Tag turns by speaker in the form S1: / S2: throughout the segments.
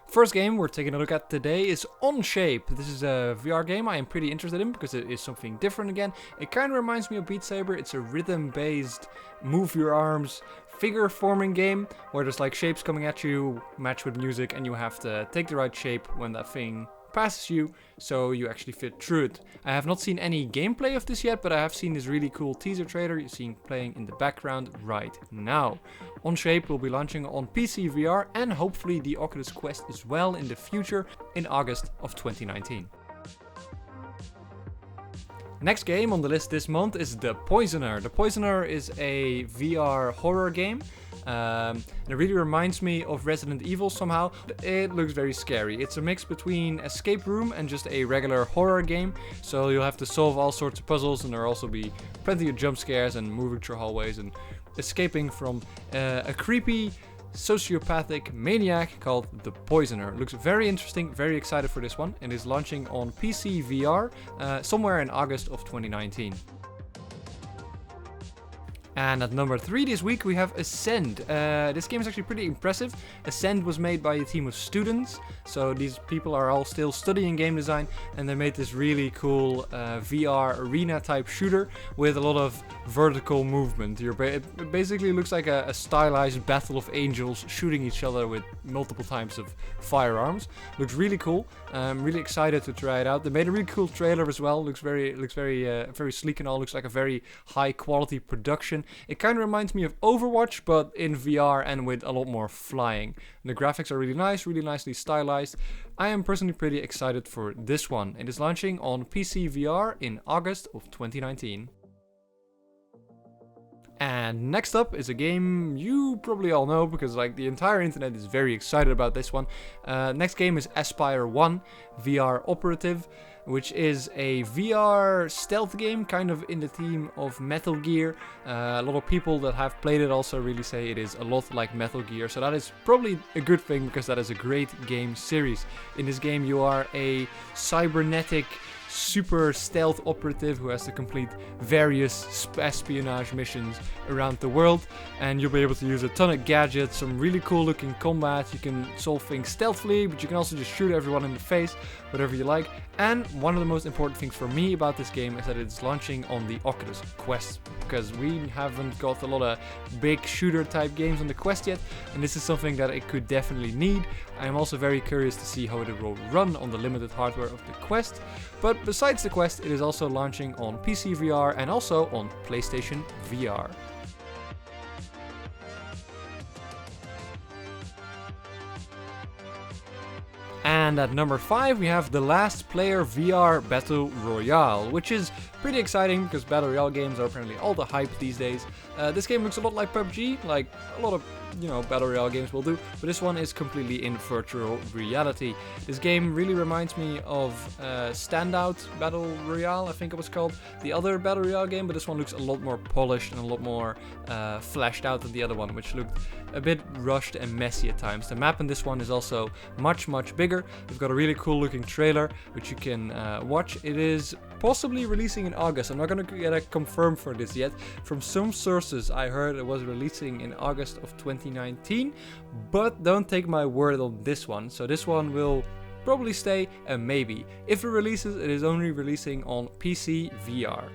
S1: First game we're taking a look at today is OnShape. This is a VR game I am pretty interested in because it is something different again. It kind of reminds me of Beat Saber. It's a rhythm-based, move your arms, figure forming game where there's like shapes coming at you, matched with music, and you have to take the right shape when that thing passes you, so you actually fit through it. I have not seen any gameplay of this yet, but I have seen this really cool teaser trailer you're seeing playing in the background right now. OnShape will be launching on PC VR and hopefully the Oculus Quest as well in the future in August of 2019. Next game on the list this month is The Poisoner. The Poisoner is a VR horror game. And it really reminds me of Resident Evil somehow. It looks very scary. It's a mix between escape room and just a regular horror game. So you'll have to solve all sorts of puzzles, and there'll also be plenty of jump scares and moving through hallways and escaping from a creepy sociopathic maniac called The Poisoner. Looks very interesting, very excited for this one. It is launching on PC VR somewhere in August of 2019. And at number 3 this week we have Ascend. This game is actually pretty impressive. Ascend was made by a team of students, so these people are all still studying game design, and they made this really cool VR arena type shooter with a lot of vertical movement. It basically looks like a stylized battle of angels shooting each other with multiple types of firearms. Looks really cool. I'm really excited to try it out. They made a really cool trailer as well. Looks very sleek and all. Looks like a very high quality production. It kind of reminds me of Overwatch, but in VR and with a lot more flying. And the graphics are really nice, really nicely stylized. I am personally pretty excited for this one. It is launching on PC VR in August of 2019. And next up is a game you probably all know because like the entire internet is very excited about this one. Next game is Espire 1 VR Operative, which is a VR stealth game kind of in the theme of Metal Gear. A lot of people that have played it also really say it is a lot like Metal Gear, so that is probably a good thing because that is a great game series. In this game you are a cybernetic super stealth operative who has to complete various espionage missions around the world, and you'll be able to use a ton of gadgets, some really cool looking combat. You can solve things stealthily, but you can also just shoot everyone in the face, whatever you like. And one of the most important things for me about this game is that it's launching on the Oculus Quest, because we haven't got a lot of big shooter type games on the Quest yet, and this is something that it could definitely need. I'm also very curious to see how it will run on the limited hardware of the Quest. But besides the Quest, it is also launching on PC VR and also on PlayStation VR. And at number 5 we have The Last Player VR Battle Royale, which is pretty exciting because Battle Royale games are apparently all the hype these days. This game looks a lot like PUBG, like a lot of Battle Royale games will do, but this one is completely in virtual reality. This game really reminds me of Standout Battle Royale, I think it was called, the other Battle Royale game, but this one looks a lot more polished and a lot more fleshed out than the other one, which looked a bit rushed and messy at times. The map in this one is also much bigger. We've got a really cool looking trailer which you can watch. It is possibly releasing in August. I'm not going to get a confirm for this yet. From some sources I heard it was releasing in August of 2019, but don't take my word on this one. So this one will probably stay a maybe. If it releases, it is only releasing on PC VR.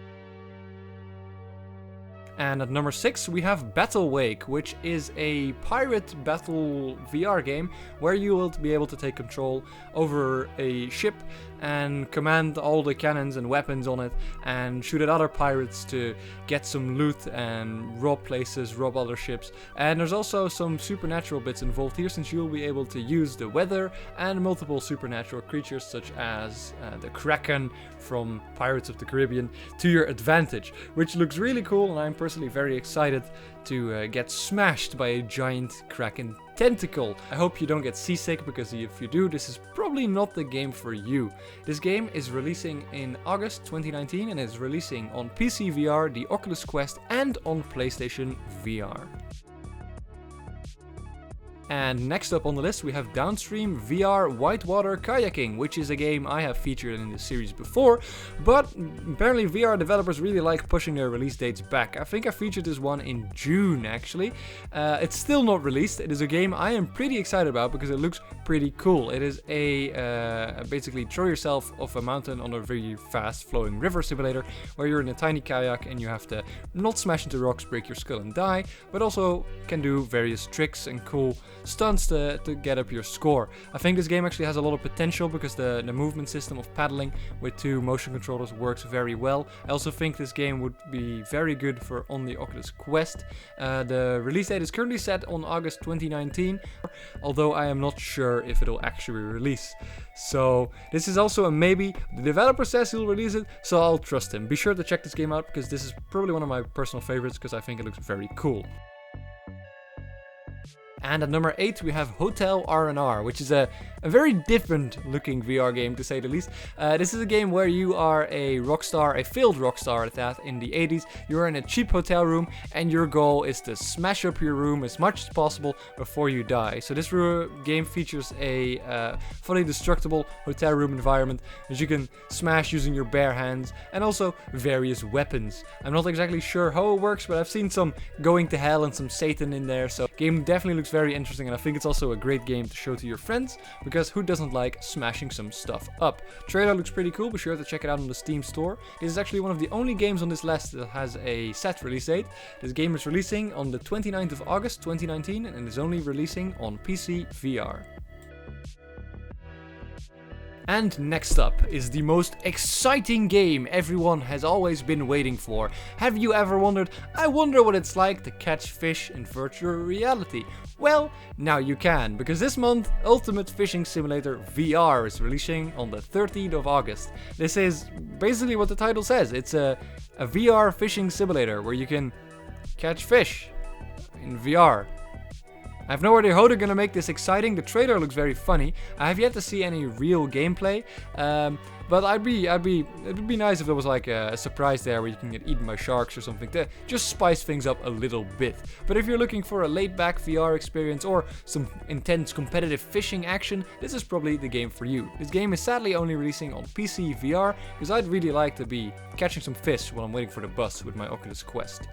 S1: And at number 6 we have Battlewake, which is a pirate battle VR game where you will be able to take control over a ship and command all the cannons and weapons on it and shoot at other pirates to get some loot and rob places, rob other ships. And there's also some supernatural bits involved here, since you'll be able to use the weather and multiple supernatural creatures such as the Kraken from Pirates of the Caribbean to your advantage, which looks really cool, and I'm personally very excited to get smashed by a giant Kraken tentacle. I hope you don't get seasick, because if you do, this is probably not the game for you. This game is releasing in August 2019 and is releasing on PC VR, the Oculus Quest and on PlayStation VR. And next up on the list we have DownStream VR Whitewater Kayaking, which is a game I have featured in this series before, but apparently VR developers really like pushing their release dates back. I think I featured this one in June actually. It's still not released. It is a game I am pretty excited about because it looks pretty cool. It is a basically throw yourself off a mountain on a very fast flowing river simulator where you're in a tiny kayak and you have to not smash into rocks, break your skull and die, but also can do various tricks and cool stunts to get up your score. I think this game actually has a lot of potential because the movement system of paddling with 2 motion controllers works very well. I also think this game would be very good for on the Oculus Quest. The release date is currently set on August 2019, although I am not sure if it'll actually release. So this is also a maybe. The developer says he'll release it, so I'll trust him. Be sure to check this game out because this is probably one of my personal favorites because I think it looks very cool. And at number 8 we have Hotel R&R, which is a very different looking VR game to say the least. This is a game where you are a rock star, a failed rock star at that, in the 80s. You're in a cheap hotel room and your goal is to smash up your room as much as possible before you die. So this game features a fully destructible hotel room environment that you can smash using your bare hands and also various weapons. I'm not exactly sure how it works, but I've seen some going to hell and some Satan in there, so the game definitely looks very interesting, and I think it's also a great game to show to your friends because who doesn't like smashing some stuff up? Trailer looks pretty cool. Be sure to check it out on the Steam store. This is actually one of the only games on this list that has a set release date. This game is releasing on the 29th of August 2019 and is only releasing on PC VR. And next up is the most exciting game everyone has always been waiting for. Have you ever wondered, I wonder what it's like to catch fish in virtual reality? Well, now you can, because this month Ultimate Fishing Simulator VR is releasing on the 13th of August. This is basically what the title says. It's a VR fishing simulator where you can catch fish in VR. I have no idea how they're gonna make this exciting. The trailer looks very funny. I have yet to see any real gameplay, but it would be nice if there was like a surprise there where you can get eaten by sharks or something to just spice things up a little bit. But if you're looking for a laid-back VR experience or some intense competitive fishing action, this is probably the game for you. This game is sadly only releasing on PC VR because I'd really like to be catching some fish while I'm waiting for the bus with my Oculus Quest.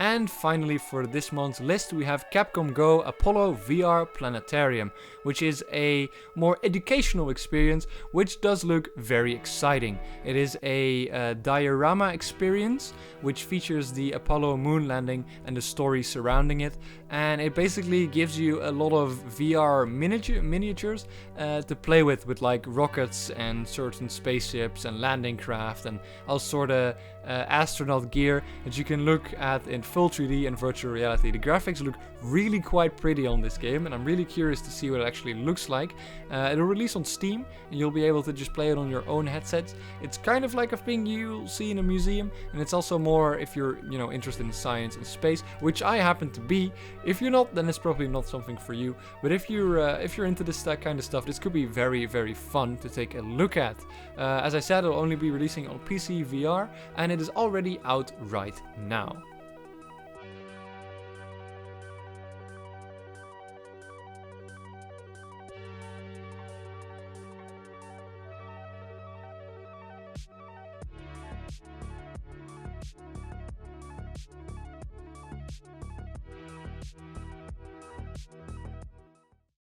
S1: And finally, for this month's list, we have Capcom Go Apollo VR Planetarium, which is a more educational experience, which does look very exciting. It is a diorama experience, which features the Apollo moon landing and the story surrounding it. And it basically gives you a lot of VR miniatures to play with like rockets and certain spaceships and landing craft and all sort of astronaut gear that you can look at in full 3D and virtual reality. The graphics look really quite pretty on this game, and I'm really curious to see what it actually looks like. It'll release on Steam, and you'll be able to just play it on your own headsets. It's kind of like a thing you'll see in a museum, and it's also more if you're, interested in science and space, which I happen to be. If you're not, then it's probably not something for you. But if you're into this kind of stuff, this could be very, very fun to take a look at. As I said, it'll only be releasing on PC VR, and it is already out right now.